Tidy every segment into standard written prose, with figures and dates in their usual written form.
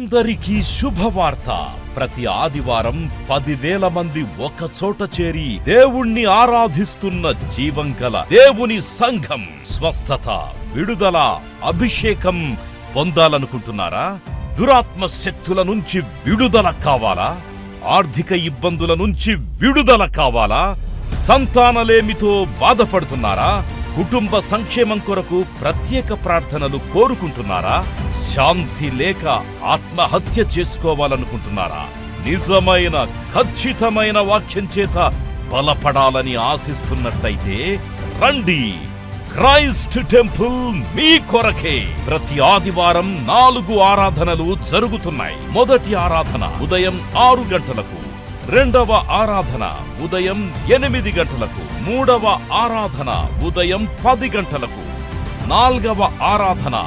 అందరికీ శుభవార్త. ప్రతి ఆదివారం 10,000 మంది ఒక చోట చేరి దేవుణ్ణి ఆరాధిస్తున్న జీవం గల దేవుని సంఘం. స్వస్థత, విడుదల, అభిషేకం పొందాలనుకుంటున్నారా? దురాత్మ శక్తుల నుంచి విడుదల కావాలా? ఆర్థిక ఇబ్బందుల నుంచి విడుదల కావాలా? సంతానలేమితో బాధపడుతున్నారా? కుటుంబ సంక్షేమం కొరకు ప్రత్యేక ప్రార్థనలు కోరుకుంటున్నారా? శాంతి లేక ఆత్మహత్య చేసుకోవాలనుకుంటున్నారా? నిజమైన ఖచ్చితమైన వాక్యం చేత బలపడాలని ఆశిస్తున్నట్టయితే రండి. క్రైస్ట్ టెంపుల్ మీ కొరకే. ప్రతి ఆదివారం 4 ఆరాధనలు జరుగుతున్నాయి. మొదటి ఆరాధన ఉదయం 6 గంటలకు, రెండవ ఆరాధన ఉదయం 8 గంటలకు, మూడవ ఆరాధన ఉదయం 10 గంటలకు, నాల్గవ ఆరాధన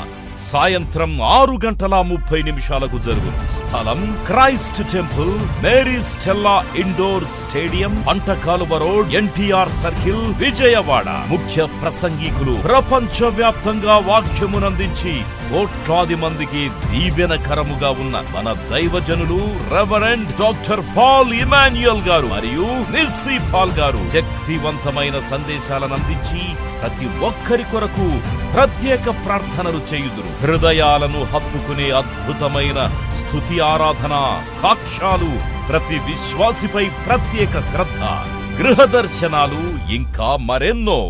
సాయంత్రం 6:30 జరుగును. స్థలం Christ Temple, Mary Stella Indoor Stadium, Pantakaluva Road, NTR Circle, Vijayawada. ముఖ్య ప్రసంగికులు ప్రపంచ వ్యాప్తంగా వాక్యమునందించి కోట్లాది మందికి దీవెనకరముగా ఉన్న మన దైవజనులు రెవరెండ్ డాక్టర్ పాల్ ఇమాన్యుయల్ గారు మరియు నిస్సీ పాల్ గారు శక్తివంతమైన సందేశాలను అందించి ప్రతి ఒక్కరి కొరకు ప్రత్యేక ప్రార్థనలు చేయుదురు. హృదయాలను హత్తుకునే అద్భుతమైన స్తుతి ఆరాధన సాక్ష్యాలు, ప్రతి విశ్వాసిపై ప్రత్యేక శ్రద్ధ, గృహ దర్శనాలు, ఇంకా మరెన్నో.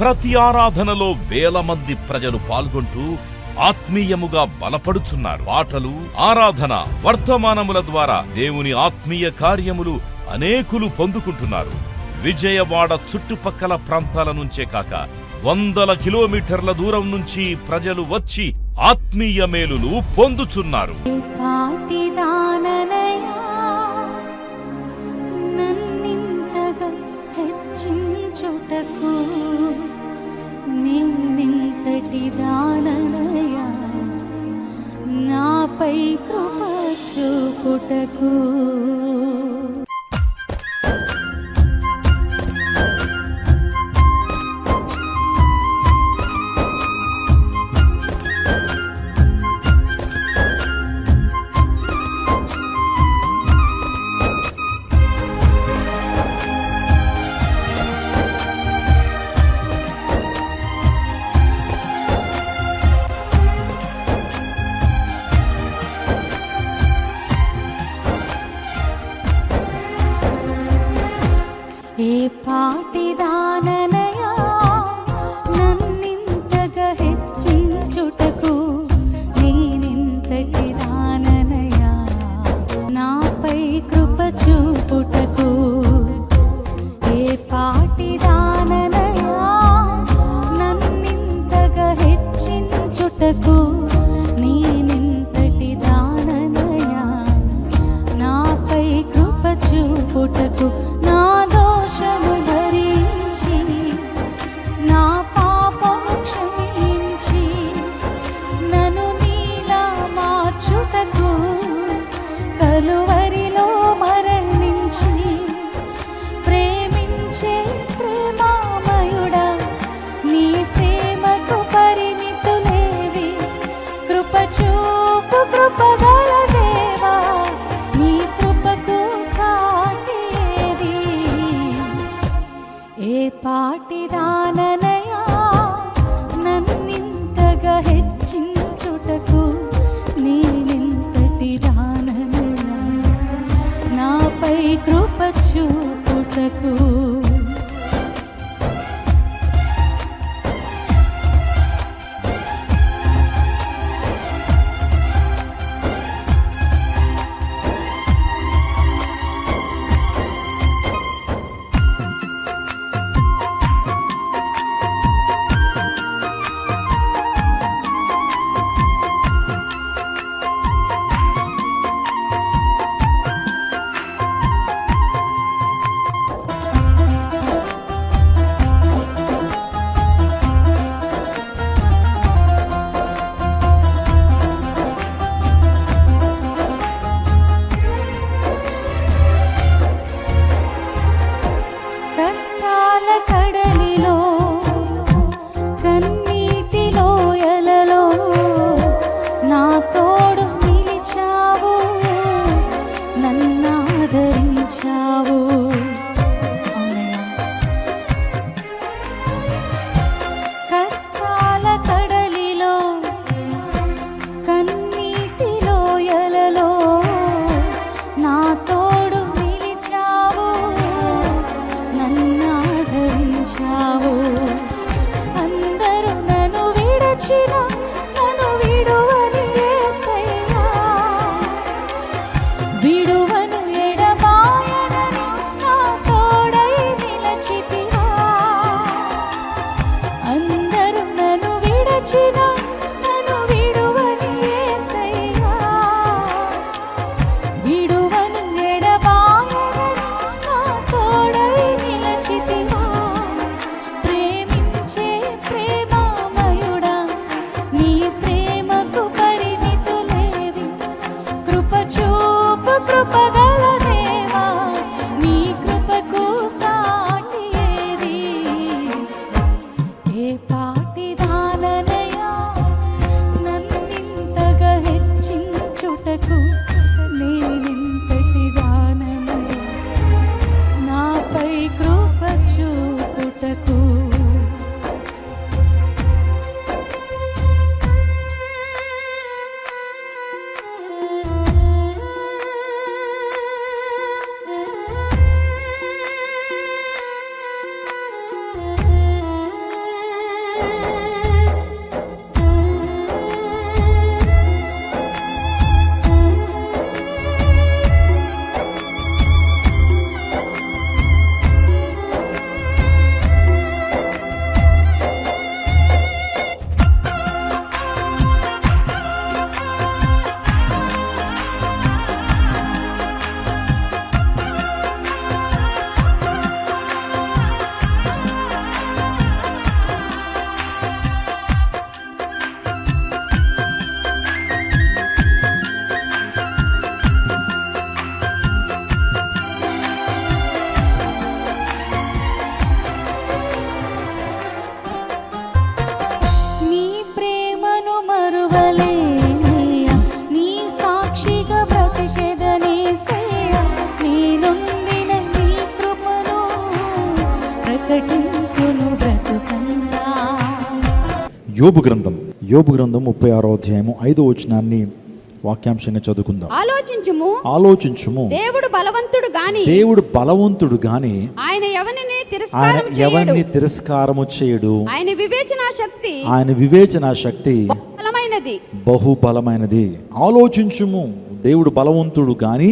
ప్రతి ఆరాధనలో 1000 మంది ప్రజలు పాల్గొంటూ ఆత్మీయముగా బలపడుచున్నారు. పాటలు, ఆరాధన, వర్తమానముల ద్వారా దేవుని ఆత్మీయ కార్యములు అనేకులు పొందుకుంటున్నారు. విజయవాడ చుట్టుపక్కల ప్రాంతాల నుంచే కాక 100 కిలోమీటర్ల దూరం నుంచి ప్రజలు వచ్చి ఆత్మీయ మేలులు పొందుచున్నారు. నాపై కృప చూపుటకు ఏ పాటిదాననయా నన్నింతగా హెచ్చించుటకు, నేనింతటి దాననయా నాపై కృప చూపుటకు. ఏ పాటిదాననయా నన్నింతగా హెచ్చించుటకు, నేనింతటి దాననయా నాపై కృప చూపుటకు. నా దోషము భరించి, నా పాపము క్షమించి, నన్ను నీలా మార్చుటకు కలువరిలో మరణించి, ప్రేమించే ప్రేమామయుడా, నీ ప్రేమకు పరిమితులేవి. కృప చూపు కృపగల దేవా, నీ కృపకు సాటి ఏది. ఏ పాటిదాననయా నన్నింతగా హెచ్చించుటకు, నేనింతటి దాననయా నాపై కృప చూపుటకు. విడచిన నన్ను విడువని యేసయ్యా. విడువను ఎడబాయనని నా తోడై నిలచితివా. అందరూ నన్ను విడచిన నన్ను విడువని యేసయ్యా. విడువను ఎడబాయనని నా తోడై నిలచితివా. ప్రేమించే ప్రేమామయుడా, నీ ప్రేమకు పరిమితులేవి. కృప చూపు కృపగల దేవా, నీ కృపకు సాటి ఏది. ఏ పాటిదాననయా నన్నింతగా హెచ్చించుటకు, నేనింతటి దాననయా నాపై కృప చూపుటకు. నీ ప్రేమను మరువలేనయ్యా, నీ సాక్షిగా బ్రతికెదనేసయ్యా. నీ నొందిన నీ కృపను ప్రకటింతును బ్రతుకంతా. యోబు గ్రంథం 36వ అధ్యాయము 5వ వచనాన్ని వాక్యాంశంగా చదువుకుందాం. ఆలోచించుము, దేవుడు బలవంతుడు గాని దేవుడు బలవంతుడు గాని ఆయన ఎవరిని ఆయన ఎవరిని తిరస్కారము చేయడు. ఆయన వివేచన శక్తి బలమైనది. బహుబలమైనది. ఆలోచించుము, దేవుడు బలవంతుడు గాని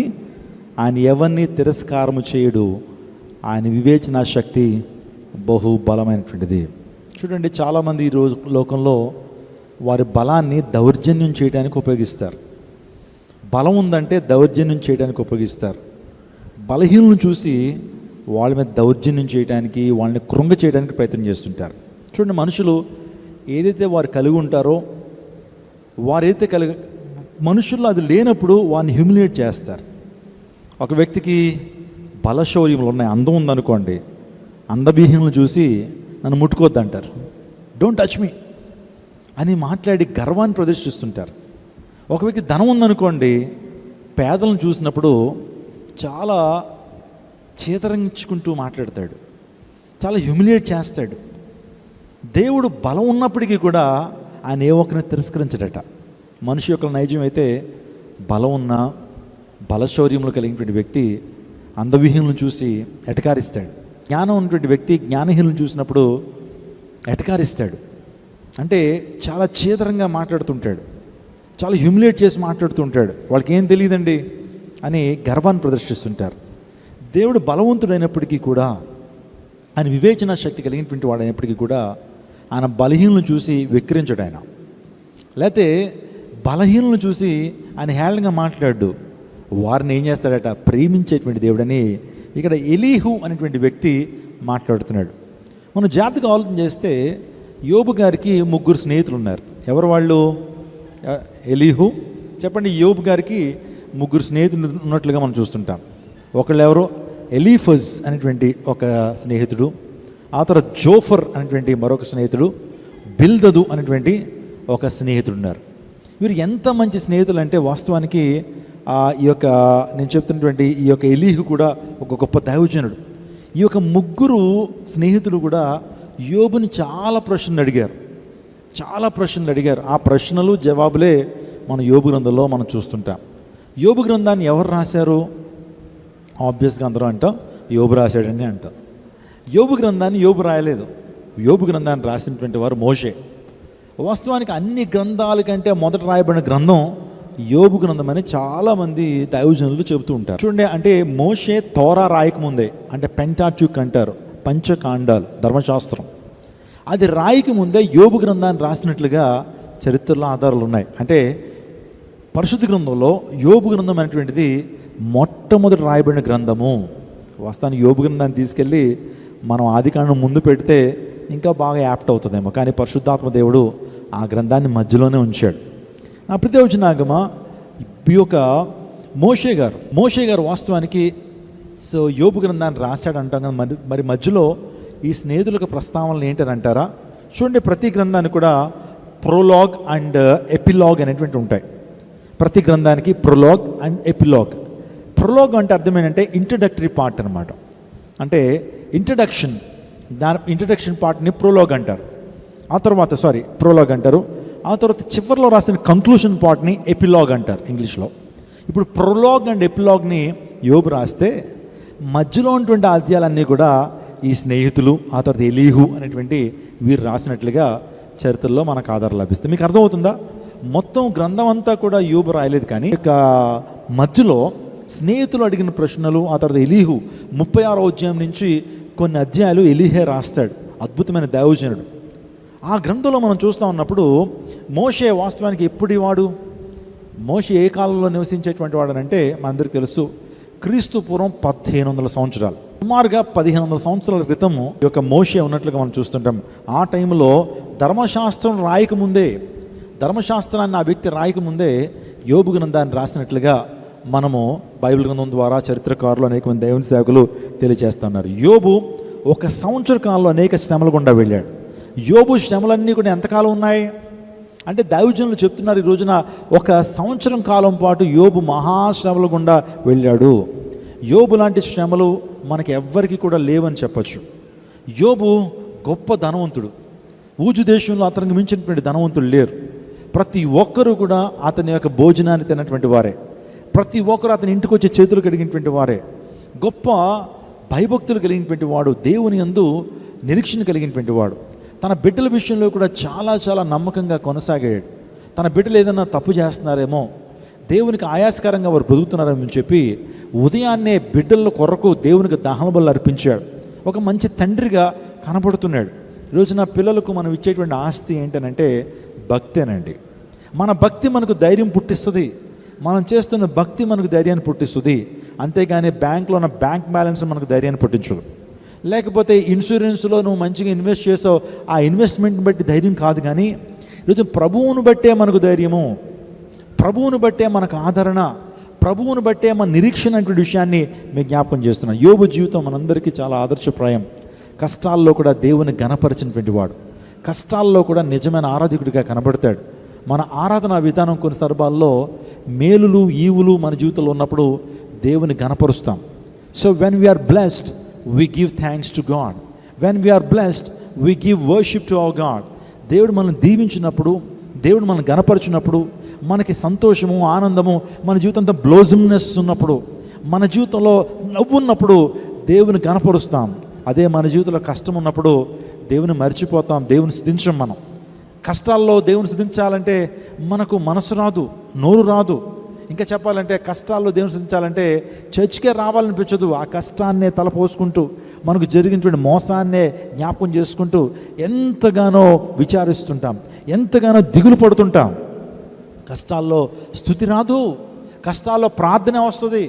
ఆయన ఎవరిని తిరస్కారము చేయడు. ఆయన వివేచన శక్తి బహుబలమైనటువంటిది. చూడండి, చాలామంది ఈ రోజు లోకంలో వారి బలాన్ని దౌర్జన్యం చేయడానికి ఉపయోగిస్తారు. బలం ఉందంటే దౌర్జన్యం చేయడానికి ఉపయోగిస్తారు. బలహీనలను చూసి వాళ్ళ మీద దౌర్జన్యం చేయడానికి, వాళ్ళని కృంగ చేయడానికి ప్రయత్నం చేస్తుంటారు. చూడండి, మనుషులు ఏదైతే వారు కలిగి ఉంటారో, వారైతే మనుషుల్లో అది లేనప్పుడు వారిని హ్యూమిలియేట్ చేస్తారు. ఒక వ్యక్తికి బలశౌర్యములు ఉన్నాయి, అందం ఉందనుకోండి, అందవిహీనలు చూసి నన్ను ముట్టుకోవద్దంటారు, డోంట్ టచ్ మీ అని మాట్లాడి గర్వాన్ని ప్రదర్శిస్తుంటారు. ఒక వ్యక్తి ధనం ఉందనుకోండి, పేదలను చూసినప్పుడు చాలా చేతరించుకుంటూ మాట్లాడతాడు, చాలా హ్యూమిలియేట్ చేస్తాడు. దేవుడు బలం ఉన్నప్పటికీ కూడా ఆయన ఏ ఒక్కరిని తిరస్కరించడట. మనిషి యొక్క నైజం అయితే బలం ఉన్న బలశౌర్యములు కలిగినటువంటి వ్యక్తి అందవిహీనులను చూసి ఎటకారిస్తాడు. జ్ఞానం ఉన్నటువంటి వ్యక్తి జ్ఞానహీనులను చూసినప్పుడు ఎటకారిస్తాడు. అంటే చాలా చేతరంగా మాట్లాడుతుంటాడు, చాలా హ్యూమిలేట్ చేసి మాట్లాడుతుంటాడు. వాళ్ళకి ఏం తెలియదండి అని గర్వాన్ని ప్రదర్శిస్తుంటారు. దేవుడు బలవంతుడైనప్పటికీ కూడా, ఆయన వివేచన శక్తి కలిగినటువంటి వాడు అయినప్పటికీ కూడా ఆయన బలహీనలను చూసి వెక్కిరించడు. ఆయన లేకపోతే బలహీనలను చూసి ఆయన హేళనగా మాట్లాడు. వారిని ఏం చేస్తాడట? ప్రేమించేటువంటి దేవుడని ఇక్కడ ఎలీహు అనేటువంటి వ్యక్తి మాట్లాడుతున్నాడు. మనం జాగ్రత్తగా ఆలోచన చేస్తే యోబు గారికి 3 స్నేహితులు ఉన్నారు. ఎవరు వాళ్ళు? ఎలీహు. చెప్పండి, యోబు గారికి 3 స్నేహితులు ఉన్నట్లుగా మనం చూస్తుంటాం. ఒకళ్ళు ఎవరు? ఎలీఫజ్ అనేటువంటి ఒక స్నేహితుడు, ఆ తర్వాత జోఫర్ అనేటువంటి మరొక స్నేహితుడు, బిల్దదు అనేటువంటి ఒక స్నేహితుడు ఉన్నారు. వీరు ఎంత మంచి స్నేహితులు అంటే వాస్తవానికి ఈ యొక్క నేను చెప్తున్నటువంటి ఈ యొక్క ఎలీహు కూడా ఒక గొప్ప దైవజనుడు. ఈ యొక్క 3 స్నేహితులు కూడా యోబుని చాలా ప్రశ్నలు అడిగారు. ఆ ప్రశ్నలు జవాబులే మన యోబు గ్రంథంలో మనం చూస్తుంటాం. యోబు గ్రంథాన్ని ఎవరు రాశారు? ఆబ్వియస్గా అందరూ అంటాం యోబు రాశాడని అంటాం. యోబు గ్రంథాన్ని యోబు రాయలేదు. యోబు గ్రంథాన్ని రాసినటువంటి వారు మోషే. వాస్తవానికి అన్ని గ్రంథాల కంటే మొదట రాయబడిన గ్రంథం యోబు గ్రంథం అని చాలామంది దైవజనులు చెబుతూ ఉంటారు. చూడండి, అంటే మోషే తోరా రాయకముందే, అంటే పెంటాట్యూక్ అంటారు, పంచకాండాలు ధర్మశాస్త్రం, అది రాయికి ముందే యోబు గ్రంథాన్ని రాసినట్లుగా చరిత్రలో ఆధారాలు ఉన్నాయి. అంటే పరిశుద్ధ గ్రంథంలో యోబు గ్రంథం అనేటువంటిది మొట్టమొదటి రాయబడిన గ్రంథము. వాస్తవానికి యోబు గ్రంథాన్ని తీసుకెళ్ళి మనం ఆదికాండం ముందు పెడితే ఇంకా బాగా యాప్ట్ అవుతుందేమో, కానీ పరిశుద్ధాత్మ దేవుడు ఆ గ్రంథాన్ని మధ్యలోనే ఉంచాడు. నా ప్రతివచనాగమ ఈ యొక్క మోషే గారు వాస్తవానికి యోబు గ్రంథాన్ని రాశాడు అంటాం కదా. మరి మధ్యలో ఈ స్నేహితులకు ప్రస్తావనలు ఏంటని అంటారా? చూడండి, ప్రతి గ్రంథానికి కూడా ప్రోలాగ్ అండ్ ఎపిలాగ్ అనేటువంటి ఉంటాయి. ప్రతి గ్రంథానికి ప్రోలాగ్ అండ్ ఎపిలాగ్. ప్రోలాగ్ అంటే అర్థం ఏంటంటే ఇంట్రడక్టరీ పార్ట్ అనమాట. అంటే ఇంట్రడక్షన్ పార్ట్ని ప్రోలాగ్ అంటారు. ఆ తర్వాత ప్రోలాగ్ అంటారు. ఆ తర్వాత చివరిలో రాసిన కంక్లూషన్ పార్ట్ని ఎపిలాగ్ అంటారు ఇంగ్లీష్లో. ఇప్పుడు ప్రోలాగ్ అండ్ ఎపిలాగ్ని యోబు రాస్తే మధ్యలో ఉన్నటువంటి అధ్యాయాలన్నీ కూడా ఈ స్నేహితులు, ఆ తర్వాత ఎలీహు అనేటువంటి వీరు రాసినట్లుగా చరిత్రలో మనకు ఆధారం లభిస్తుంది. మీకు అర్థమవుతుందా? మొత్తం గ్రంథం అంతా కూడా యోబు రాయలేదు, కానీ ఇక మధ్యలో స్నేహితులు అడిగిన ప్రశ్నలు, ఆ తర్వాత ఎలీహు 36వ అధ్యాయం నుంచి కొన్ని అధ్యాయాలు ఎలీహే రాస్తాడు, అద్భుతమైన దైవజనుడు. ఆ గ్రంథంలో మనం చూస్తూ ఉన్నప్పుడు మోషే వాస్తవానికి ఎప్పుడు వాడు, మోషే ఏ కాలంలో నివసించేటువంటి వాడు అంటే మనందరికీ తెలుసు, క్రీస్తు పూర్వం 1500 సంవత్సరాలు, సుమారుగా 1500 సంవత్సరాల క్రితము ఈ యొక్క మోషే ఉన్నట్లుగా మనం చూస్తుంటాం. ఆ టైంలో ధర్మశాస్త్రం రాయకముందే, ధర్మశాస్త్రాన్ని ఆ వ్యక్తి రాయకముందే యోబు గ్రంథాన్ని రాసినట్లుగా మనము బైబిల్ గ్రంథం ద్వారా చరిత్రకారులు అనేక మంది దేవుని సేవకులు తెలియజేస్తున్నారు. యోబు 1 సంవత్సర కాలంలో అనేక శ్రమల గుండా వెళ్ళాడు. యోబు శ్రమలన్నీ కూడా ఎంతకాలం ఉన్నాయి అంటే దైవజనులు చెప్తున్నారు, ఈ రోజున 1 సంవత్సరం కాలం పాటు యోబు మహాశ్రమల గుండా వెళ్ళాడు. యోబు లాంటి శ్రమలు మనకి ఎవ్వరికి కూడా లేవని చెప్పచ్చు. యోబు గొప్ప ధనవంతుడు. ఊజు దేశంలో అతనికి మించినటువంటి ధనవంతులు లేరు. ప్రతి ఒక్కరూ కూడా అతని యొక్క భోజనాన్ని తిన్నటువంటి వారే, ప్రతి ఒక్కరు అతని ఇంటికి వచ్చే చేతులు కలిగినటువంటి వారే, గొప్ప భయభక్తులు కలిగినటువంటి వాడు, దేవుని యందు నిరీక్షణ కలిగినటువంటి వాడు. తన బిడ్డల విషయంలో కూడా చాలా చాలా నమ్మకంగా కొనసాగాడు. తన బిడ్డలు ఏదైనా తప్పు చేస్తున్నారేమో, దేవునికి ఆయాస్కరంగా వారు బ్రతుకుతున్నారేమో అని చెప్పి ఉదయాన్నే బిడ్డల కొరకు దేవునికి దహన బలులు అర్పించాడు. ఒక మంచి తండ్రిగా కనబడుతున్నాడు. ఈరోజు నా పిల్లలకు మనం ఇచ్చేటువంటి ఆస్తి ఏంటనంటే భక్తేనండి. మన భక్తి మనకు ధైర్యం పుట్టిస్తుంది, మనం చేస్తున్న భక్తి మనకు ధైర్యాన్ని పుట్టిస్తుంది. అంతేగాని బ్యాంక్లో ఉన్న బ్యాంక్ బ్యాలెన్స్ మనకు ధైర్యాన్ని పుట్టించదు. లేకపోతే ఇన్సూరెన్స్లో నువ్వు మంచిగా ఇన్వెస్ట్ చేసావు, ఆ ఇన్వెస్ట్మెంట్ని బట్టి ధైర్యం కాదు. కానీ ఈరోజు ప్రభువును బట్టే మనకు ధైర్యము, ప్రభువును బట్టే మనకు ఆదరణ, ప్రభువును బట్టే మన నిరీక్షణ అనే విషయాన్ని మీకు జ్ఞాపకం చేస్తున్నాను. యోబు జీవితం మనందరికీ చాలా ఆదర్శప్రాయం. కష్టాల్లో కూడా దేవుని ఘనపరిచినటువంటి వాడు, కష్టాల్లో కూడా నిజమైన ఆరాధకుడిగా కనబడతాడు. మన ఆరాధన విధానం కొన్ని సందర్భాల్లో మేలులు ఈవులు మన జీవితంలో ఉన్నప్పుడు దేవుని ఘనపరుస్తాం. So when we are blessed we give thanks to God. When we are blessed, we give worship to our God. దేవుడు మనల్ని దీవించినప్పుడు, దేవుడు మనల్ని గణపరిచినప్పుడు, మనకి సంతోషము ఆనందము, మన జీవితంతో బ్లోజమ్నెస్ ఉన్నప్పుడు, మన జీవితంలో నవ్వు ఉన్నప్పుడు దేవుని గణపరుస్తాం. అదే మన జీవితంలో కష్టం ఉన్నప్పుడు దేవుని మర్చిపోతాం, దేవుని స్తుతించం. మనం కష్టాల్లో దేవుని స్తుతించాలంటే మనకు మనసు రాదు, నోరు రాదు. ఇంకా చెప్పాలంటే కష్టాల్లో దేవుని స్తుతించాలంటే చర్చికే రావాలనిపించదు. ఆ కష్టాన్నే తలపోసుకుంటూ, మనకు జరిగినటువంటి మోసాన్నే జ్ఞాపకం చేసుకుంటూ ఎంతగానో విచారిస్తుంటాం, ఎంతగానో దిగులు పడుతుంటాం. కష్టాల్లో స్తుతి రాదు, కష్టాల్లో ప్రార్థన వస్తుంది,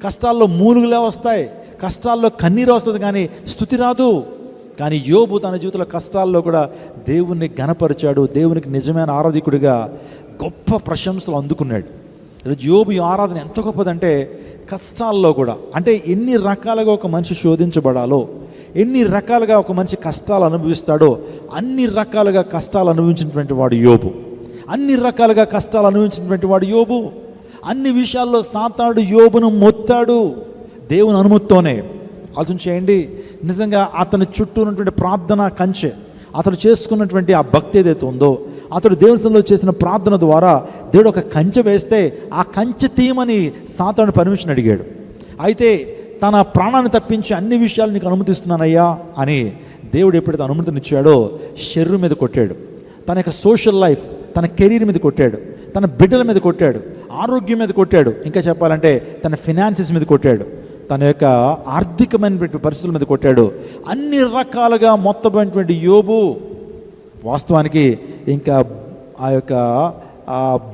కష్టాల్లో మూలుగులే వస్తాయి, కష్టాల్లో కన్నీరు వస్తుంది, కానీ స్తుతి రాదు. కానీ యోబు తన జీవితంలో కష్టాల్లో కూడా దేవుణ్ణి ఘనపరిచాడు, దేవునికి నిజమైన ఆరాధికుడిగా గొప్ప ప్రశంసలు అందుకున్నాడు. ఈరోజు యోబు ఆరాధన ఎంత గొప్పదంటే కష్టాల్లో కూడా, అంటే ఎన్ని రకాలుగా ఒక మనిషి శోధించబడాలో, ఎన్ని రకాలుగా ఒక మనిషి కష్టాలు అనుభవిస్తాడో అన్ని రకాలుగా కష్టాలు అనుభవించినటువంటి వాడు యోబు. అన్ని రకాలుగా కష్టాలు అనుభవించినటువంటి వాడు యోబు. అన్ని విషయాల్లో సాతానుడు యోబును మొత్తాడు దేవుని అనుమతితోనే. ఆలోచన చేయండి, నిజంగా అతని చుట్టూ ఉన్నటువంటి ప్రార్థన కంచె, అతడు చేసుకున్నటువంటి ఆ భక్తి ఏదైతే ఉందో, అతడు దేవుని సన్నిధిలో చేసిన ప్రార్థన ద్వారా దేవుడు ఒక కంచె వేస్తే ఆ కంచె తీయమని సాతానుడు పర్మిషన్ అడిగాడు. అయితే తన ప్రాణాన్ని తప్పించి అన్ని విషయాలు నీకు అనుమతిస్తున్నానయ్యా అని దేవుడు ఎప్పుడైతే అనుమతినిచ్చాడో శరీరం మీద కొట్టాడు. తన యొక్క సోషల్ లైఫ్, తన కెరీర్ మీద కొట్టాడు, తన బిడ్డల మీద కొట్టాడు, ఆరోగ్యం మీద కొట్టాడు, ఇంకా చెప్పాలంటే తన ఫినాన్సెస్ మీద కొట్టాడు, తన యొక్క ఆర్థికమైనటువంటి పరిస్థితుల మీద కొట్టాడు. అన్ని రకాలుగా మొత్తమైనటువంటి యోబు వాస్తవానికి ఇంకా ఆ యొక్క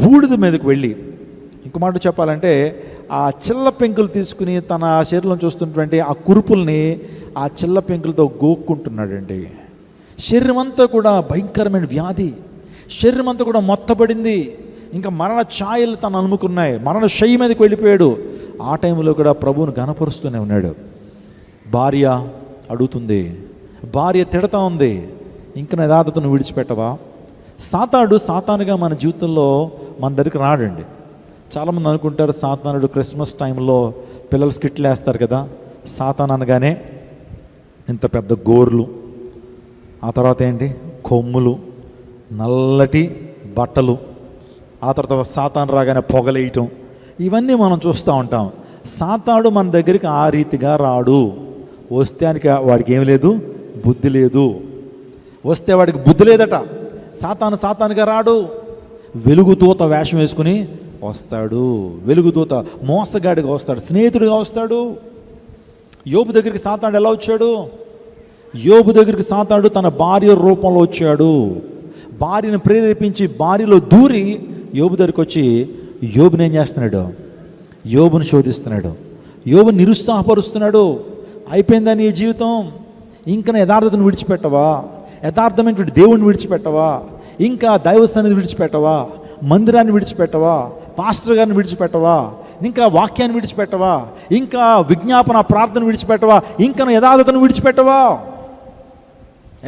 బూడిద మీదకు వెళ్ళి, ఇంకో మాట చెప్పాలంటే ఆ చిల్ల పెంకులు తీసుకుని తన శరీరంలో చూస్తున్నటువంటి ఆ కురుపుల్ని ఆ చిల్ల పెంకులతో గోక్కుంటున్నాడండి. శరీరం అంతా కూడా భయంకరమైన వ్యాధి, శరీరం అంతా కూడా మొత్తబడింది, ఇంకా మరణ ఛాయలు తను అలుముకున్నాయి, మరణ శయ్య మీదకి వెళ్ళిపోయాడు. ఆ టైంలో కూడా ప్రభువును గణపరుస్తూనే ఉన్నాడు. భార్య అడుగుతుంది, భార్య తిడతా ఉంది, ఇంకా యథార్థతను విడిచిపెట్టవా? సాతానుగా మన జీవితంలో మన దగ్గరికి రాడండి. చాలామంది అనుకుంటారు సాతానుడు క్రిస్మస్ టైంలో పిల్లలు స్కిట్లు వేస్తారు కదా, సాతాను అనగానే ఇంత పెద్ద గోర్లు, ఆ తర్వాత ఏంటి కొమ్ములు, నల్లటి బట్టలు, ఆ తర్వాత సాతాను రాగానే పొగలేయటం, ఇవన్నీ మనం చూస్తూ ఉంటాం. సాతానుడు మన దగ్గరికి ఆ రీతిగా రాడు. వస్తే వాడికి ఏం లేదు, బుద్ధి లేదు. వస్తే వాడికి బుద్ధి లేదట. సాతానుగా రాడు, వెలుగుదూత వేషం వేసుకుని వస్తాడు. వెలుగుదూత మోసగాడిగా వస్తాడు, స్నేహితుడిగా వస్తాడు. యోబు దగ్గరికి సాతానుడు ఎలా వచ్చాడు? యోబు దగ్గరికి సాతానుడు తన భార్య రూపంలో వచ్చాడు. భార్యను ప్రేరేపించి భార్యలో దూరి యోబు దగ్గరికి వచ్చి యోబుని ఏం చేస్తున్నాడు? యోబుని శోధిస్తున్నాడు, యోబుని నిరుత్సాహపరుస్తున్నాడు. అయిపోయిందా నీ జీవితం? ఇంకా యథార్థతను విడిచిపెట్టవా? యథార్థమైనటువంటి దేవుడిని విడిచిపెట్టవా? ఇంకా దైవస్థానాన్ని విడిచిపెట్టవా? మందిరాన్ని విడిచిపెట్టవా? పాస్టర్ గారిని విడిచిపెట్టవా? ఇంకా వాక్యాన్ని విడిచిపెట్టవా? ఇంకా విజ్ఞాపన ప్రార్థన విడిచిపెట్టవా? ఇంకా యథార్థతను విడిచిపెట్టవా?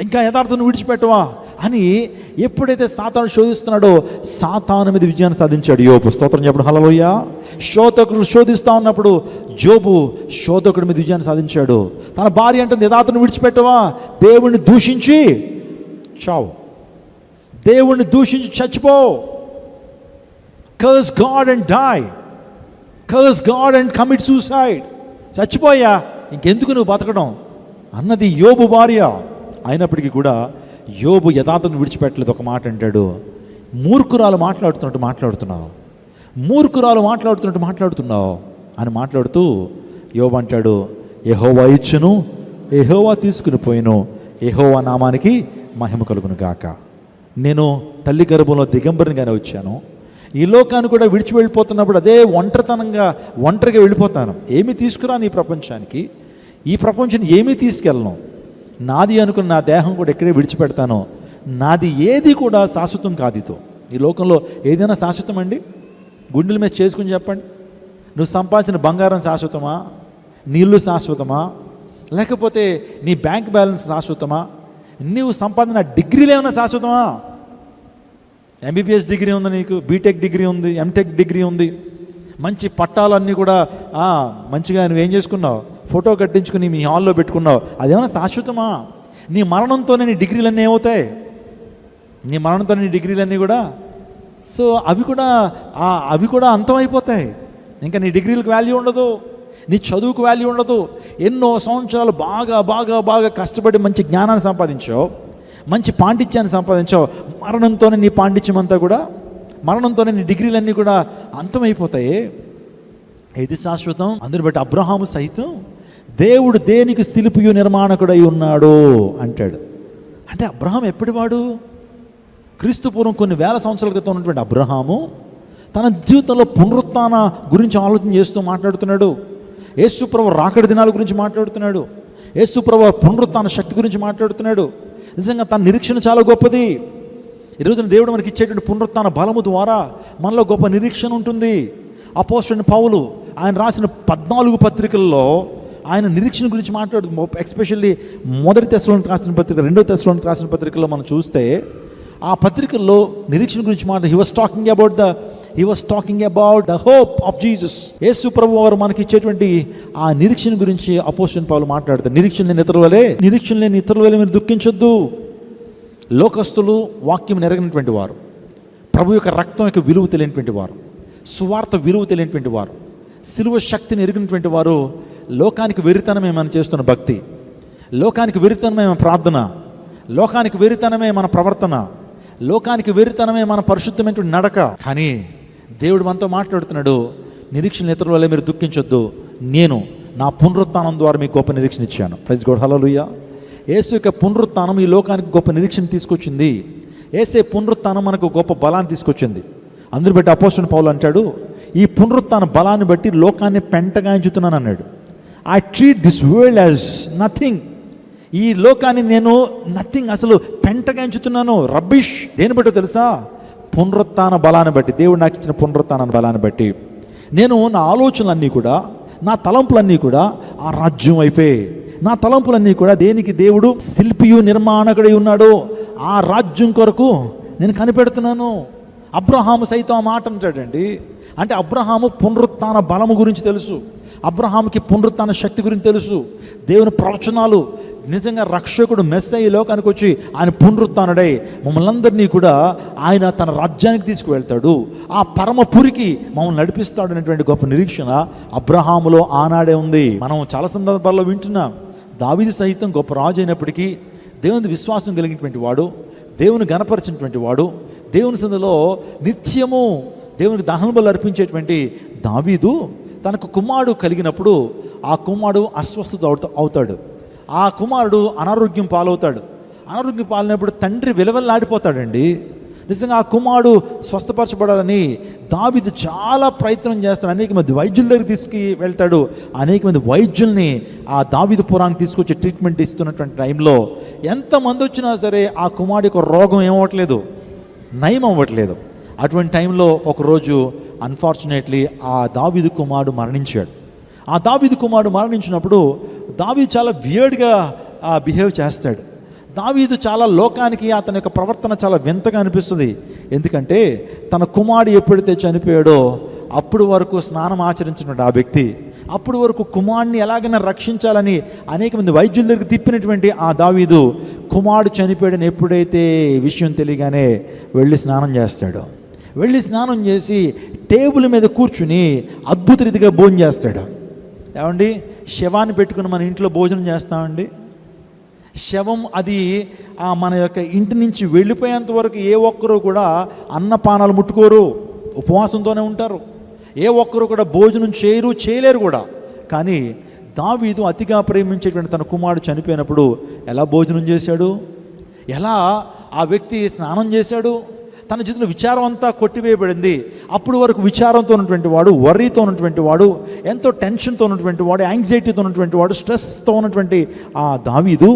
ఇంకా యథార్థతను విడిచిపెట్టవా అని ఎప్పుడైతే సాతాను శోధిస్తున్నాడో సాతాను మీద విజయాన్ని సాధించాడు యోబు. స్తోత్రం చెప్పడం హల్లెలూయా. శోధకుడు శోధిస్తూ ఉన్నప్పుడు యోబు శోధకుడి మీద విజయాన్ని సాధించాడు. తన భార్య అంటుంది, యథార్థతను విడిచిపెట్టవా? దేవుణ్ణి దూషించి చావు, దేవుణ్ణి దూషించి చచ్చిపో. Curse God and die, curse God and commit suicide. చచ్చిపోయా, ఇంకెందుకు నువ్వు బతకడం అన్నది యోబు భార్య. అయినప్పటికీ కూడా యోబు యథార్థతను విడిచిపెట్టలేదు. ఒక మాట అంటాడు, మూర్ఖురాలు మాట్లాడుతున్నట్టు మాట్లాడుతున్నావు, మూర్ఖురాలు మాట్లాడుతున్నావు అని మాట్లాడుతూ యోబు అంటాడు, యెహోవా ఇచ్చును, యెహోవా తీసుకుని పోయిను, యెహోవా నామానికి మహిమ కలుగును గాక. నేను తల్లి గర్భంలో దిగంబరిగానే వచ్చాను, ఈ లోకాన్ని కూడా విడిచి వెళ్ళిపోతున్నప్పుడు అదే ఒంటరిగా వెళ్ళిపోతాను. ఏమీ తీసుకురాను ఈ ప్రపంచానికి, ఈ ప్రపంచాన్ని ఏమీ తీసుకెళ్ళను. నాది అనుకున్న నా దేహం కూడా ఎక్కడే విడిచిపెడతాను. నాది ఏది కూడా శాశ్వతం కాదుతో. ఈ లోకంలో ఏదైనా శాశ్వతం అండి? గుండెల మీద చేసుకుని చెప్పండి. నువ్వు సంపాదించిన బంగారం శాశ్వతమా? నీళ్ళు శాశ్వతమా? లేకపోతే నీ బ్యాంక్ బ్యాలెన్స్ శాశ్వతమా? నువ్వు సంపాదించిన డిగ్రీలు ఏమైనా శాశ్వతమా? ఎంబీబీఎస్ డిగ్రీ ఉంది నీకు, బీటెక్ డిగ్రీ ఉంది, ఎంటెక్ డిగ్రీ ఉంది, మంచి పట్టాలన్నీ కూడా మంచిగా నువ్వేం చేసుకున్నావు? ఫోటో కట్టించుకుని మీ హాల్లో పెట్టుకున్నావు. అదేమైనా శాశ్వతమా? నీ మరణంతోనే నీ డిగ్రీలన్నీ ఏమవుతాయి? నీ మరణంతోనే నీ డిగ్రీలన్నీ కూడా సో అవి కూడా అంతమైపోతాయి. ఇంకా నీ డిగ్రీలకు వాల్యూ ఉండదు, నీ చదువుకు వాల్యూ ఉండదు. ఎన్నో సంవత్సరాలు బాగా బాగా బాగా కష్టపడి మంచి జ్ఞానాన్ని సంపాదించావు, మంచి పాండిత్యాన్ని సంపాదించావు. మరణంతోనే నీ పాండిత్యం అంతా కూడా, మరణంతోనే నీ డిగ్రీలన్నీ కూడా అంతమైపోతాయి. ఇది శాశ్వతం. అందుని బట్టి అబ్రహాము సైతం దేవుడు దేనికి శిల్పియు నిర్మాణకుడై ఉన్నాడు అంటాడు. అంటే అబ్రహాం ఎప్పటివాడు? క్రీస్తు పూర్వం కొన్ని వేల సంవత్సరాల క్రితం ఉన్నటువంటి అబ్రహాము తన జీవితంలో పునరుత్థాన గురించి ఆలోచన చేస్తూ మాట్లాడుతున్నాడు. యేసుప్రభు రాకడి దినాల గురించి మాట్లాడుతున్నాడు. యేసుప్రభు పునరుత్థాన శక్తి గురించి మాట్లాడుతున్నాడు. నిజంగా తన నిరీక్షణ చాలా గొప్పది. ఈరోజున దేవుడు మనకి ఇచ్చేటువంటి పునరుత్థాన బలము ద్వారా మనలో గొప్ప నిరీక్షణ ఉంటుంది. అపోస్తలుడైన పౌలు ఆయన రాసిన 14 పత్రికల్లో ఆయన నిరీక్షణ గురించి మాట్లాడుతూ, ఎస్పెషల్లీ మొదటి తెస్సలోనికీయులకు రాసిన పత్రిక, రెండో తెస్సలోనికీయులకు రాసిన పత్రికల్లో మనం చూస్తే ఆ పత్రికల్లో నిరీక్షణ గురించి he was talking about the hope of Jesus. యేసు ప్రభువు వారు మనకి ఇచ్చేటువంటి ఆ నిరీక్షణ గురించి అపోస్తలుడైన పౌలు మాట్లాడతారు. నిరీక్షణ లేని ఇతరుల వలె మీరు దుఃఖించొద్దు. లోకస్తులు వాక్యం ఎరగనటువంటి వారు, ప్రభు యొక్క రక్తం యొక్క విలువ తెలియనటువంటి వారు, సువార్త విలువ తెలియనటువంటి వారు, సిలువ శక్తిని ఎరిగినటువంటి వారు లోకానికి వెరితనమే మనం చేస్తున్న భక్తి, లోకానికి వెరితనమే మన ప్రార్థన, లోకానికి వెరితనమే మన ప్రవర్తన, లోకానికి వెర్రితనమే మన పరిశుద్ధమైనటువంటి నడక. కానీ దేవుడు మనతో మాట్లాడుతున్నాడు, నిరీక్షణ ఇతరుల వల్ల మీరు దుఃఖించొద్దు, నేను నా పునరుత్థానం ద్వారా మీకు గొప్ప నిరీక్షణ ఇచ్చాను. ప్రైజ్ గాడ్, హల్లెలూయా. యేసు యొక్క పునరుత్థానం ఈ లోకానికి గొప్ప నిరీక్షణ తీసుకొచ్చింది. యేసే పునరుత్థానం మనకు గొప్ప బలాన్ని తీసుకొచ్చింది. అందుని బట్టి అపోస్తలుడైన పౌలు అంటాడు, ఈ పునరుత్థాన బలాన్ని బట్టి లోకాన్ని పెంటగాయించుతున్నాను అన్నాడు. I treat this world as nothing. ఈ లోకాన్ని నేను నథింగ్, అసలు పెంటగాయించుతున్నాను, రబ్బిష్. దేని బట్టో తెలుసా? పునరుత్థాన బలాన్ని బట్టి, దేవుడు నాకు ఇచ్చిన పునరుత్థాన బలాన్ని బట్టి నేను నా ఆలోచనలన్నీ కూడా, నా తలంపులన్నీ కూడా ఆ రాజ్యం వైపే. నా తలంపులన్నీ కూడా దేనికి దేవుడు శిల్పియు నిర్మాణకుడై ఉన్నాడో ఆ రాజ్యం కొరకు నేను కనిపెడుతున్నాను. అబ్రహాము సైతం ఆ మాట అంటాడండి. అంటే అబ్రహాము పునరుత్థాన బలము గురించి తెలుసు, అబ్రహాముకి పునరుత్థాన శక్తి గురించి తెలుసు. దేవుని ప్రవచనాలు నిజంగా రక్షకుడు మెస్సయ్య ఈ లోకానికి వచ్చి ఆయన పునరుత్థానుడై మమ్మల్ని అందరినీ కూడా ఆయన తన రాజ్యానికి తీసుకువెళ్తాడు, ఆ పరమపురికి మమ్మల్ని నడిపిస్తాడు అనేటువంటి గొప్ప నిరీక్షణ అబ్రహాములో ఆనాడే ఉంది. మనం చాలా సందర్భాల్లో వింటున్నాం. దావీదు సహితం గొప్ప రాజు అయినప్పటికీ దేవుని విశ్వాసం కలిగినటువంటి వాడు, దేవుని గణపరిచినటువంటి వాడు, దేవుని సందులో నిత్యము దేవునికి దహన బలులు అర్పించేటువంటి దావీదు తనకు కుమారుడు కలిగినప్పుడు ఆ కుమారుడు అస్వస్థత అవుతాడు. ఆ కుమారుడు అనారోగ్యం పాలవుతాడు. అనారోగ్యం పాలైనప్పుడు తండ్రి విలవెల్లాడిపోతాడండి. నిజంగా ఆ కుమారుడు స్వస్థపరచబడాలని దావీదు చాలా ప్రయత్నం చేస్తాడు. అనేక మంది వైద్యుల దగ్గరికి తీసుకు వెళ్తాడు. అనేక మంది వైద్యుల్ని ఆ దావీదు పురానికి తీసుకొచ్చి ట్రీట్మెంట్ ఇస్తున్నటువంటి టైంలో ఎంతమంది వచ్చినా సరే ఆ కుమారుడి యొక్క రోగం ఏమవ్వట్లేదు, నయం అవ్వట్లేదు. అటువంటి టైంలో ఒకరోజు అన్ఫార్చునేట్లీ ఆ దావీదు కుమారుడు మరణించాడు. ఆ దావీదు కుమారుడు మరణించినప్పుడు దావీదు చాలా వియర్డ్గా బిహేవ్ చేస్తాడు. దావీదు చాలా లోకానికి అతని యొక్క ప్రవర్తన చాలా వింతగా అనిపిస్తుంది. ఎందుకంటే తన కుమారుడు ఎప్పుడైతే చనిపోయాడో అప్పుడు వరకు స్నానం ఆచరించినటువంటి ఆ వ్యక్తి, అప్పుడు వరకు కుమారుడిని ఎలాగైనా రక్షించాలని అనేక మంది వైద్యుల దగ్గరికి తిప్పినటువంటి ఆ దావీదు కుమారుడు చనిపోయాడని ఎప్పుడైతే విషయం తెలియగానే వెళ్ళి స్నానం చేస్తాడు. వెళ్ళి స్నానం చేసి టేబుల్ మీద కూర్చుని అద్భుత రీతిగా భోజనం చేస్తాడు. ఏమండి, శవాన్ని పెట్టుకుని మన ఇంట్లో భోజనం చేస్తామండి. శవం అది మన యొక్క ఇంటి నుంచి వెళ్ళిపోయేంత వరకు ఏ ఒక్కరూ కూడా అన్నపానాలు ముట్టుకోరు, ఉపవాసంతోనే ఉంటారు. ఏ ఒక్కరూ కూడా భోజనం చేయలేరు కూడా. కానీ దావీదు అతిగా ప్రేమించేటువంటి తన కుమారుడు చనిపోయినప్పుడు ఎలా భోజనం చేశాడు, ఎలా ఆ వ్యక్తి స్నానం చేశాడు, తన జీవితంలో విచారం అంతా కొట్టివేయబడింది. అప్పుడు వరకు విచారంతో ఉన్నటువంటి వాడు, వర్రీతో ఉన్నటువంటి వాడు, ఎంతో టెన్షన్తో ఉన్నటువంటి వాడు, యాంగ్జైటీతో ఉన్నటువంటి వాడు, స్ట్రెస్తో ఉన్నటువంటి ఆ దావీదు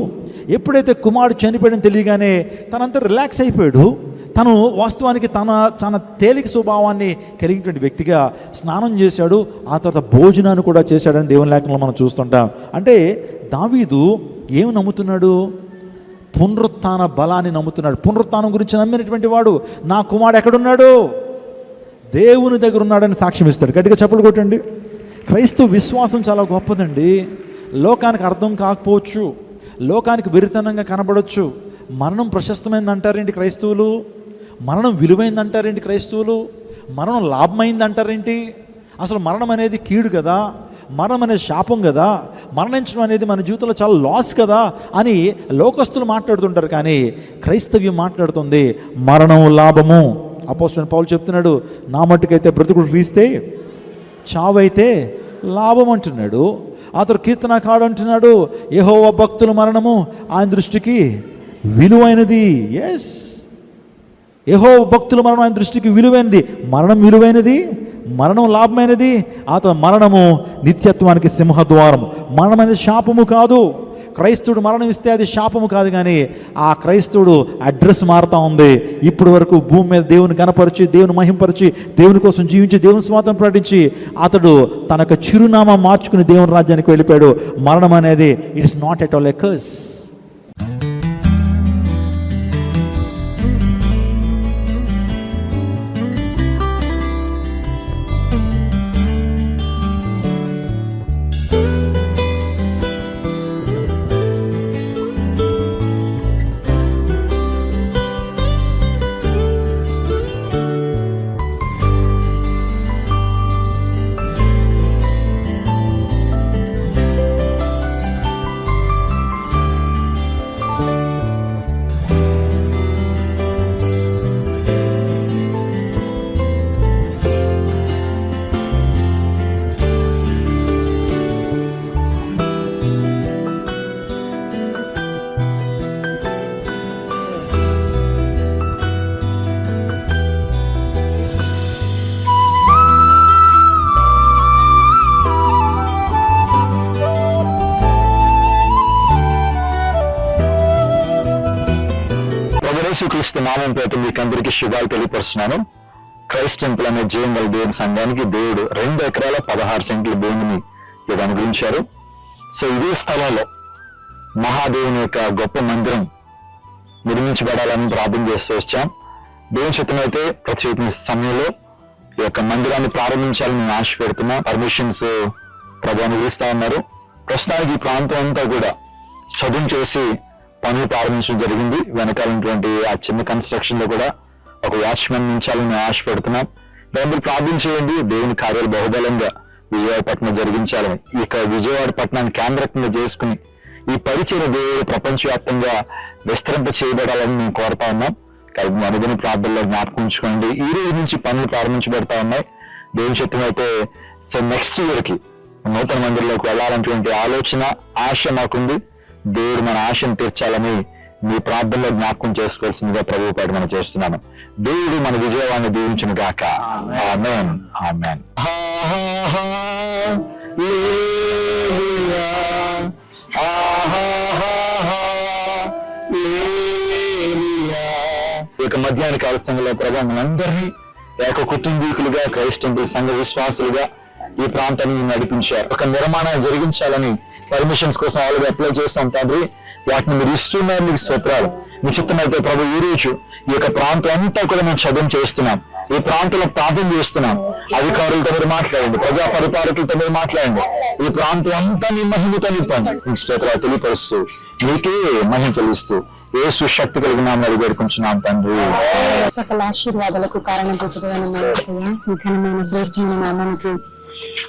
ఎప్పుడైతే కుమారుడు చనిపోయాడని తెలియగానే తనంతా రిలాక్స్ అయిపోయాడు. తను వాస్తవానికి తన తేలిక స్వభావాన్ని కలిగినటువంటి వ్యక్తిగా స్నానం చేశాడు. ఆ తర్వాత భోజనాన్ని కూడా చేశాడని దేవుని లేఖనంలో మనం చూస్తుంటాం. అంటే దావీదు ఏమి నమ్ముతున్నాడు? పునరుత్థాన బలాన్ని నమ్ముతున్నాడు. పునరుత్థానం గురించి నమ్మినటువంటి వాడు నా కుమారుడు ఎక్కడున్నాడు? దేవుని దగ్గర ఉన్నాడని సాక్ష్యం ఇస్తాడు. గట్టిగా చప్పట్లు కొట్టండి. క్రైస్తవ విశ్వాసం చాలా గొప్పదండి. లోకానికి అర్థం కాకపోవచ్చు, లోకానికి వెరితనంగా కనబడవచ్చు. మరణం ప్రశస్తమైంది అంటారేంటి క్రైస్తవులు? మరణం విలువైంది అంటారేంటి క్రైస్తవులు? మరణం లాభమైంది అంటారేంటి? అసలు మరణం అనేది కీడు కదా, మరణం అనేది శాపం కదా, మరణించడం అనేది మన జీవితంలో చాలా లాస్ కదా అని లోకస్తులు మాట్లాడుతుంటారు. కానీ క్రైస్తవ్యం మాట్లాడుతుంది మరణం లాభము. అపోస్తలుడైన పౌలు చెప్తున్నాడు, నా మట్టుకైతే బ్రతుకుడు క్రీస్తే, చావైతే లాభం అంటున్నాడు. అతడు కీర్తనకారుడు అంటున్నాడు, యెహోవా భక్తుల మరణము ఆయన దృష్టికి విలువైనది. ఎస్, యెహోవా భక్తుల మరణం ఆయన దృష్టికి విలువైనది. మరణం విలువైనది, మరణం లాభమైనది. ఆ తర్వాత మరణము నిత్యత్వానికి సింహద్వారం. మరణం అనేది శాపము కాదు. క్రైస్తవుడు మరణం ఇస్తే అది శాపము కాదు. కానీ ఆ క్రైస్తవుడు అడ్రస్ మారుతూ ఉంది. ఇప్పుడు వరకు భూమి మీద దేవుని కనపరిచి, దేవుని మహింపరిచి, దేవుని కోసం జీవించి, దేవుని స్వాతంత్రం ప్రకటించి అతడు తన యొక్క చిరునామా మార్చుకుని దేవుని రాజ్యానికి వెళ్ళిపోయాడు. మరణం అనేది it is not at all a curse. యేసుక్రీస్తు నామం పేట మీకు అందరికీ శుభాలు తెలియపరుస్తున్నాను. క్రైస్ట్ టెంపుల్ అనే జీవంగల దేవుని సంఘానికి దేవుడు 2 ఎకరాల 16 సెంట్ల భూమిని అనుగ్రహించారు. సో ఇదే స్థలంలో మహాదేవుని యొక్క గొప్ప మందిరం నిర్మించబడాలని ప్రార్థన చేస్తూ వచ్చాం. దేవుని చిత్తమైతే ప్రతి సమయంలో ఈ యొక్క మందిరాన్ని ప్రారంభించాలని మేము ఆశ పెడుతున్నాం. పర్మిషన్స్ ప్రభుత్వం ఇస్తా ఉన్నారు. ప్రస్తుతానికి ఈ ప్రాంతం అంతా కూడా చదువు చేసి పనులు ప్రారంభించడం జరిగింది. వెనకాలటువంటి ఆ చిన్న కన్స్ట్రక్షన్ లో కూడా ఒక వాచ్మెన్ ఉంచాలని మేము ఆశ పెడుతున్నాం. దాన్ని ప్రార్థన చేయండి. దేవుని కార్యాలు బహుబలంగా విజయవాడపట్నం జరిగించాలని, ఈ విజయవాడ పట్టణాన్ని కేంద్రంగా చేసుకుని ఈ పరిచయం దేవుడు ప్రపంచవ్యాప్తంగా విస్తరింప చేయబడాలని మేము కోరుతా ఉన్నాం. కాబట్టి అనుదిన ప్రార్థనలో జ్ఞాపకం ఉంచుకోండి. ఈ రోజు నుంచి పనులు ప్రారంభించబడతా ఉన్నాయి. దేవుని చిత్తం అయితే సో నెక్స్ట్ ఇయర్ కి నూతన మందిరంలోకి వెళ్ళాలనేటువంటి ఆలోచన, ఆశ మాకుంది. దేవుడు మన ఆశను తీర్చాలని మీ ప్రార్థనలో జ్ఞాపకం చేసుకోవాల్సిందిగా ప్రభు పాటు మనం చేస్తున్నాను. దేవుడు మన విజయవాడిని దీవించును గాక. ఆమేన్. ఆమేన్. ఇక మధ్యాహ్న కాల సంఘంలో ప్రభు మనందరినీ ఏక కుటుంబీకులుగా క్రైస్ట్ టెంపుల్ సంఘ విశ్వాసులుగా ఈ ప్రాంతాన్ని నడిపించారు. ఒక నిర్మాణం జరిగించాలని పర్మిషన్స్ కోసం ఆల్రెడీ అప్లై చేస్తాం తండ్రి. వాటిని మీరు ఇస్తున్నారు, మీకు స్తోత్రాలు. మీ చిత్తమైతే ప్రభు ఈ రోజు ఈ యొక్క ప్రాంతం అంతా కూడా మేము చదువు చేస్తున్నాం. ఈ ప్రాంతంలో ప్రార్థన చేస్తున్నాం. అధికారులతో మీరు మాట్లాడండి, ప్రజా పరిపాలకులతో మీరు మాట్లాడండి. ఈ ప్రాంతం అంతా మీ మహిమతో నింపండి. మీకు స్తోత్రాలు తెలియపరుస్తూ మీకే మహిమ తెలుస్తూ యేసు శక్తి కలిగిన నామములో వేడుకుంటున్నాం తండ్రి. సకల ఆశీర్వాదాలకు కారణభూతుడైన ఘనమైన శ్రేష్టమైన నామానికి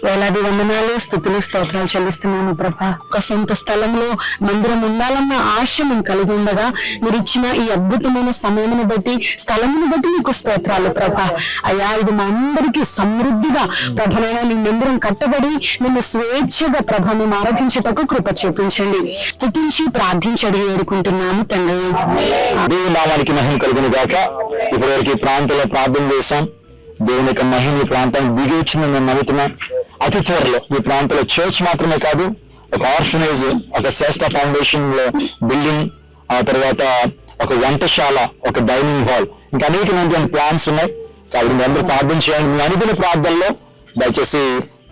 వేలాది వందనాలు, స్తుతులు, స్తోత్రాలు చెల్లిస్తున్నాము ప్రభా. ఒక సొంత స్థలంలో మందిరం ఉండాలన్న ఆశ మేము కలిగి ఉండగా మీరు ఇచ్చిన ఈ అద్భుతమైన సమయమును బట్టి, స్థలమును బట్టి మీకు స్తోత్రాలు ప్రభా. అయ్యా, ఇది మా అందరికీ సమృద్ధిగా ప్రభనైనా నీ మందిరం కట్టబడి నిన్ను స్వేచ్ఛగా ప్రభ మేము ఆరాధించేటకు కృప చూపించండి. స్తుతించి ప్రార్థించడి వేడుకుంటున్నాము తండ్రి. దేవుని నామానికి మహిమ కలుగును గాక. ఇప్పటివరకు ఈ ప్రాంతంలో ప్రార్థన చేశాం. దేవుని యొక్క మహిమ ఈ ప్రాంతానికి దిగి వచ్చిందని నేను నమ్ముతున్నాను. అతి త్వరలో ఈ ప్రాంతంలో చర్చ్ మాత్రమే కాదు, ఒక ఆర్ఫనేజ్, ఒక శ్రేష్ఠ ఫౌండేషన్ లో బిల్డింగ్, ఆ తర్వాత ఒక వంటశాల, ఒక డైనింగ్ హాల్, ఇంకా అనేకమైనటువంటి ప్లాన్స్ ఉన్నాయి. కాబట్టి మీ అందరూ ప్రార్థన చేయండి. మీ అనుదిన ప్రార్థనలో దయచేసి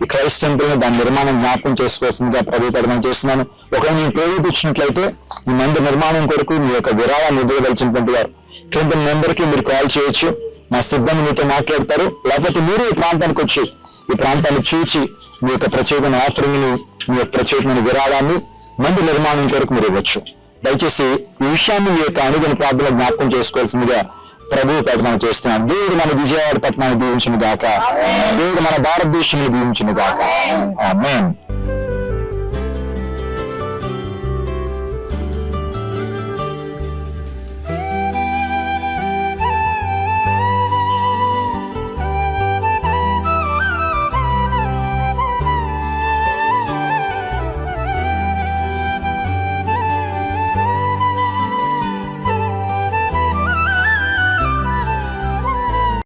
ఈ క్రైస్ట్ టెంపుల్ దాని నిర్మాణం జ్ఞాపకం చేసుకోవాల్సిందిగా ప్రభుత్వం చేస్తున్నాను. ఒకవేళ నేను ప్రేరేపించినట్లయితే ఈ మందిర నిర్మాణం కొరకు మీ యొక్క విరాళాన్ని ఇవ్వదలిచినటువంటి వారు కింద నెంబర్ కి మీరు కాల్ చేయొచ్చు. మా సిబ్బంది మీతో మాట్లాడతారు. లేకపోతే మీరు ఈ ప్రాంతానికి వచ్చి ఈ ప్రాంతాన్ని చూచి మీ యొక్క ప్రత్యేకమైన ఆఫరింగ్ ని, మీ యొక్క ప్రత్యేకమైన విరాళాన్ని మందిర నిర్మాణం కొరకు మీరు ఇవ్వచ్చు. దయచేసి ఈ విషయాన్ని మీ యొక్క అనుదిన ప్రార్థన జ్ఞాపకం చేసుకోవాల్సిందిగా ప్రభువు ప్రకటన చేస్తున్నాం. దేవుడు మన విజయవాడ పట్టణాన్ని దీవించును గాక. దేవుడు మన భారతదేశాన్ని దీవించును గాక. ఆమేన్.